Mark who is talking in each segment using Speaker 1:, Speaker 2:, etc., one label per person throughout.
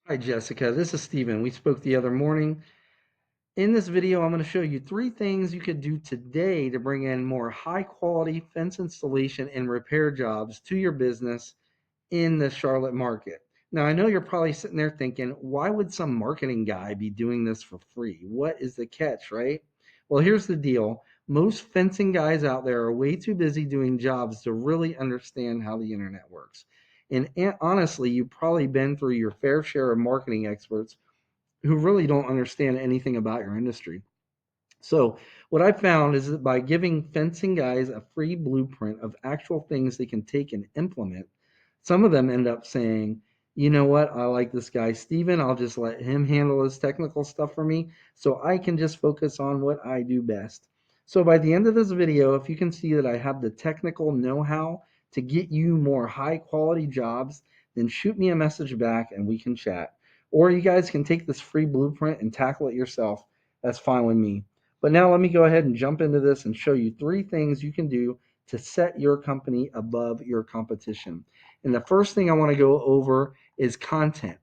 Speaker 1: Hi, Jessica. This is Steven. We spoke the other morning. In this video, I'm going to show you three things you could do today to bring in more high quality fence installation and repair jobs to your business in the Charlotte market. Now, I know you're probably sitting there thinking, why would some marketing guy be doing this for free? What is the catch, right? Well, here's the deal. Most fencing guys out there are way too busy doing jobs to really understand how the internet works. And honestly, you've probably been through your fair share of marketing experts who really don't understand anything about your industry. So, what I found is that by giving fencing guys a free blueprint of actual things they can take and implement, some of them end up saying, you know what, I like this guy, Steven. I'll just let him handle his technical stuff for me so I can just focus on what I do best. So, by the end of this video, if you can see that I have the technical know how to get you more high quality jobs, then shoot me a message back and we can chat. Or you guys can take this free blueprint and tackle it yourself. That's fine with me. But now let me go ahead and jump into this and show you three things you can do to set your company above your competition. And the first thing I want to go over is content.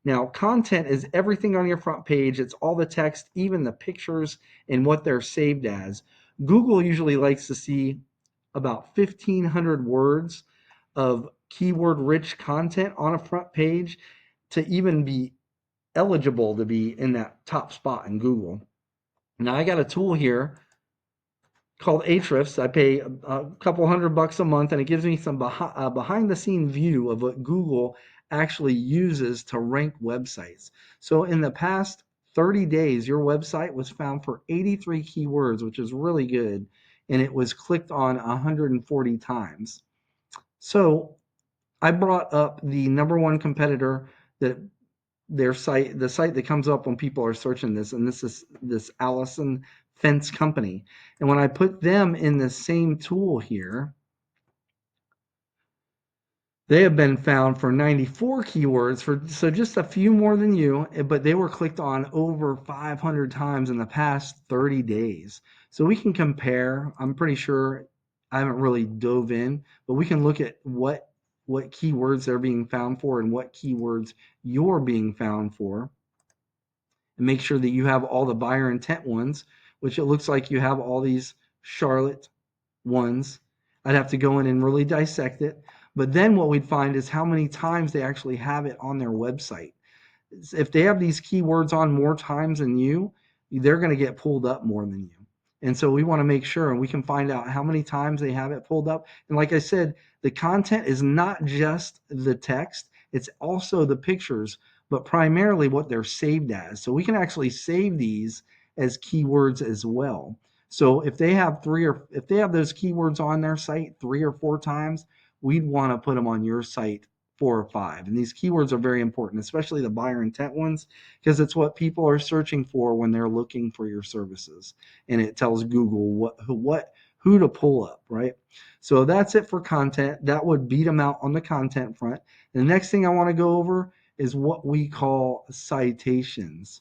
Speaker 1: Now, content is everything on your front page. It's all the text, even the pictures and what they're saved as. Google usually likes to see about 1,500 words of keyword rich content on a front page to even be eligible to be in that top spot in Google. Now I got a tool here called Ahrefs. I pay a couple $100 a month, and it gives me some behind the scene view of what Google actually uses to rank websites. So in the past 30 days, your website was found for 83 keywords, which is really good, and it was clicked on 140 times. So I brought up the number one competitor that the site that comes up when people are searching this, and this is this Allison Fence Company. And when I put them in the same tool here, they have been found for 94 keywords for so just a few more than you, but they were clicked on over 500 times in the past 30 days. So we can compare. I'm pretty sure I haven't really dove in, but we can look at what keywords they're being found for and what keywords you're being found for and make sure that you have all the buyer intent ones, which it looks like you have all these Charlotte ones. I'd have to go in and really dissect it. But then what we'd find is how many times they actually have it on their website. If they have these keywords on more times than you, they're going to get pulled up more than you. And so we want to make sure and we can find out how many times they have it pulled up. And like I said, the content is not just the text, it's also the pictures, but primarily what they're saved as. So we can actually save these as keywords as well. So if they have those keywords on their site 3 or 4 times, we'd want to put them on your site 4 or 5. And these keywords are very important, especially the buyer intent ones, because it's what people are searching for when they're looking for your services. And it tells Google who to pull up, right? So that's it for content. That would beat them out on the content front. The next thing I want to go over is what we call citations.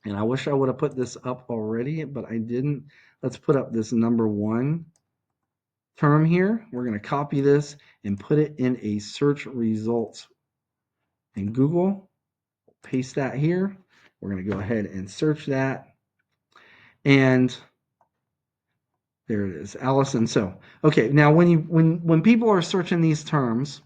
Speaker 1: And I wish I would have put this up already, but I didn't. Let's put up this number one term here. We're going to copy this and put it in a search results in Google. Paste that here. We're going to go ahead and search that. And there it is, Allison. So, okay, now when people are searching these terms,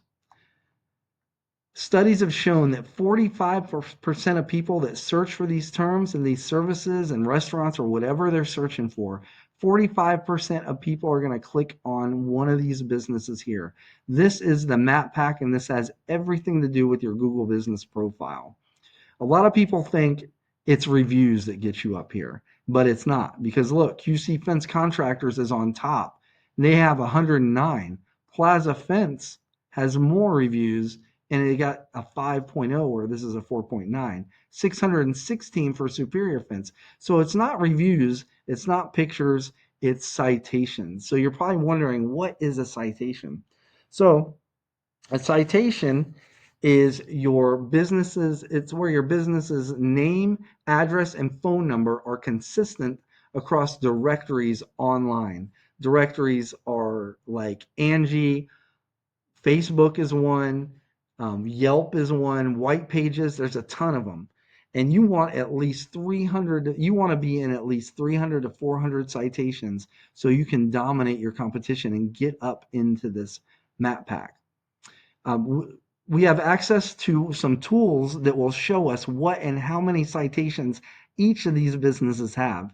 Speaker 1: studies have shown that 45% of people that search for these terms and these services and restaurants or whatever they're searching for, 45% of people are going to click on one of these businesses here. This is the map pack, and this has everything to do with your Google business profile. A lot of people think it's reviews that get you up here, but it's not because look, QC Fence Contractors is on top. They have 109. Plaza Fence has more reviews and they got a 5.0 where this is a 4.9. 616 for Superior Fence. So it's not reviews, it's not pictures, it's citations. So you're probably wondering what is a citation? So a citation is your business's, it's where your business's name, address, and phone number are consistent across directories online. Directories are like Angie, Facebook is one, Yelp is one, White Pages, there's a ton of them. And you want at least 300, you want to be in at least 300 to 400 citations so you can dominate your competition and get up into this map pack. We have access to some tools that will show us what and how many citations each of these businesses have.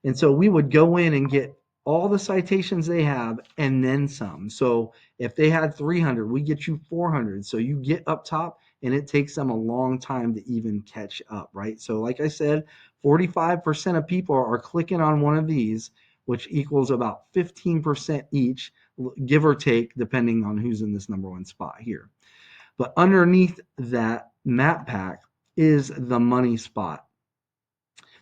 Speaker 1: And so we would go in and get all the citations they have and then some. So if they had 300, we get you 400. So you get up top and it takes them a long time to even catch up, right? So like I said, 45% of people are clicking on one of these, which equals about 15% each, give or take, depending on who's in this number one spot here. But underneath that map pack is the money spot.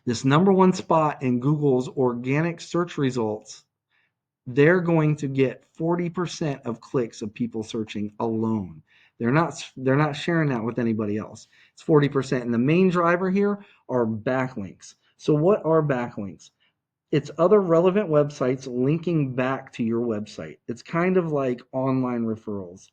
Speaker 1: This number one spot in Google's organic search results, they're going to get 40% of clicks of people searching alone. They're not sharing that with anybody else. It's 40%. And the main driver here are backlinks. So what are backlinks? It's other relevant websites linking back to your website. It's kind of like online referrals.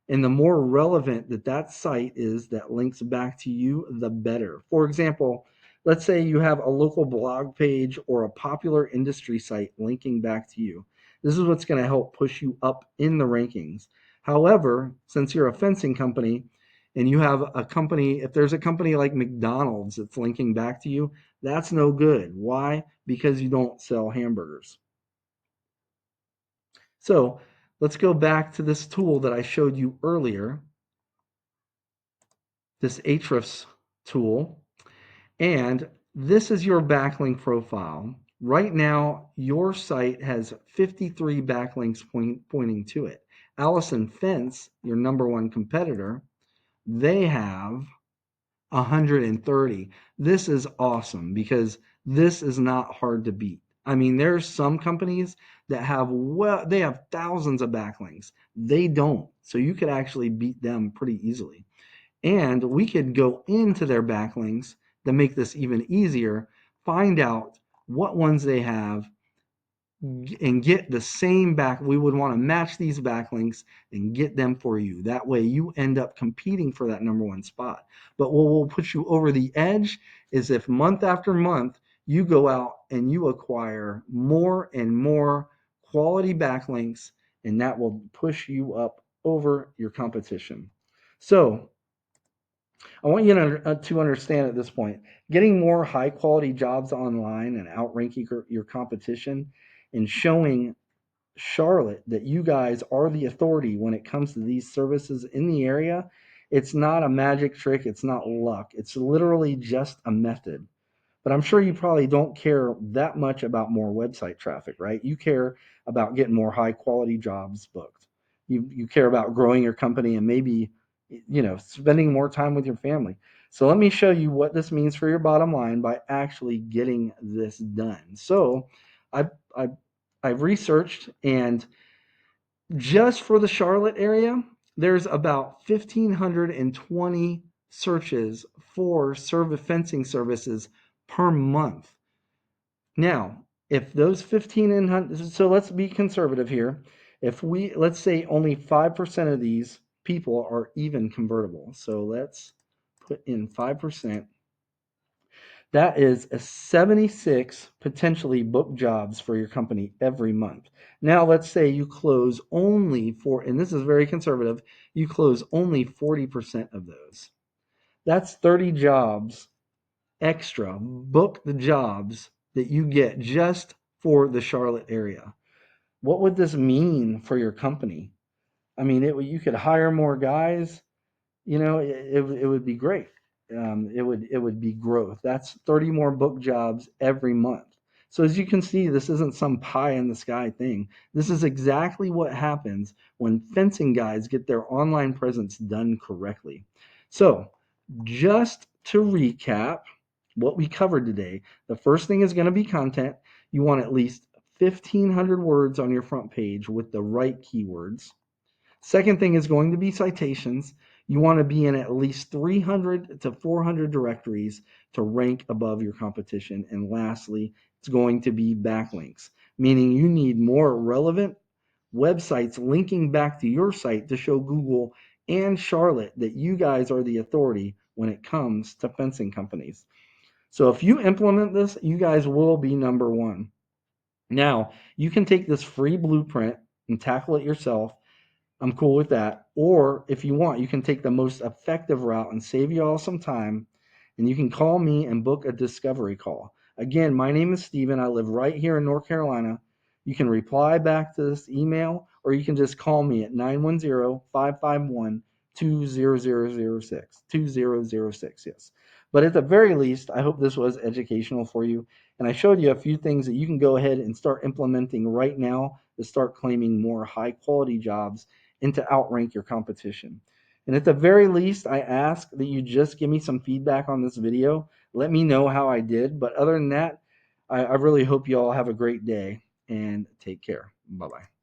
Speaker 1: And the more relevant that site is that links back to you, the better. For example, let's say you have a local blog page or a popular industry site linking back to you. This is what's going to help push you up in the rankings. However, since you're a fencing company and you have a company, if there's a company like McDonald's that's linking back to you, that's no good. Why? Because you don't sell hamburgers. So let's go back to this tool that I showed you earlier, this Ahrefs tool, and this is your backlink profile. Right now, your site has 53 backlinks pointing to it. Allison Fence, your number one competitor, they have 130. This is awesome because this is not hard to beat. I mean, there's some companies that have they have thousands of backlinks. They don't. So you could actually beat them pretty easily. And we could go into their backlinks to make this even easier, find out what ones they have, and get the same back. We would want to match these backlinks and get them for you. That way you end up competing for that number one spot. But what will put you over the edge is if month after month you go out and you acquire more and more quality backlinks, and that will push you up over your competition. So I want you to understand at this point, getting more high quality jobs online and outranking your competition and showing Charlotte that you guys are the authority when it comes to these services in the area. It's not a magic trick. It's not luck. It's literally just a method. But I'm sure you probably don't care that much about more website traffic, right? You care about getting more high quality jobs booked. You care about growing your company and maybe, spending more time with your family. So let me show you what this means for your bottom line by actually getting this done. So I've, I've, I've researched, and just for the Charlotte area, there's about 1,520 searches for fencing services per month. Now, if those 1,500, so let's be conservative here. If let's say only 5% of these people are even convertible. So let's put in 5%. That is a 76 potentially booked jobs for your company every month. Now, let's say you close only and this is very conservative, you close only 40% of those. That's 30 jobs extra. Book the jobs that you get just for the Charlotte area. What would this mean for your company? I mean, you could hire more guys. It would be great. It would be growth. That's 30 more book jobs every month. So as you can see, this isn't some pie in the sky thing. This is exactly what happens when fencing guys get their online presence done correctly. So just to recap what we covered today, the first thing is going to be content. You want at least 1,500 words on your front page with the right keywords. Second thing is going to be citations. You want to be in at least 300 to 400 directories to rank above your competition. And lastly, it's going to be backlinks, meaning you need more relevant websites linking back to your site to show Google and Charlotte that you guys are the authority when it comes to fencing companies. So if you implement this, you guys will be number one. Now, you can take this free blueprint and tackle it yourself. I'm cool with that. Or if you want, you can take the most effective route and save you all some time. And you can call me and book a discovery call. Again, my name is Steven. I live right here in North Carolina. You can reply back to this email, or you can just call me at 910-551-2006. 2006, yes. But at the very least, I hope this was educational for you. And I showed you a few things that you can go ahead and start implementing right now to start claiming more high quality jobs and to outrank your competition. And at the very least, I ask that you just give me some feedback on this video. Let me know how I did. But other than that, I really hope you all have a great day and take care. Bye bye.